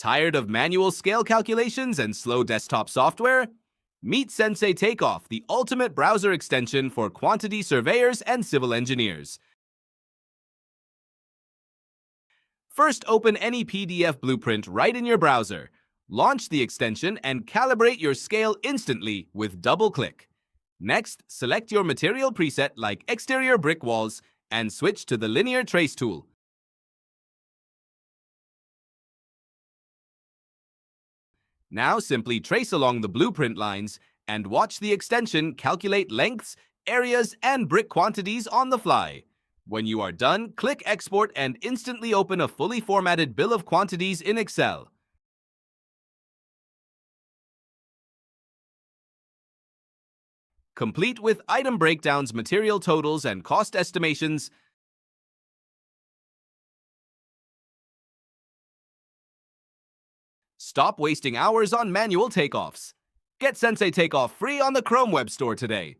Tired of manual scale calculations and slow desktop software? Meet Sensei Takeoff, the ultimate browser extension for quantity surveyors and civil engineers. First, open any PDF blueprint right in your browser. Launch the extension and calibrate your scale instantly with double-click. Next, select your material preset like exterior brick walls and switch to the linear trace tool. Now simply trace along the blueprint lines and watch the extension calculate lengths, areas, and brick quantities on the fly. When you are done, click Export and instantly open a fully formatted Bill of Quantities in Excel. Complete with item breakdowns, material totals, and cost estimations. Stop wasting hours on manual takeoffs. Get Sensei Takeoff free on the Chrome Web Store today.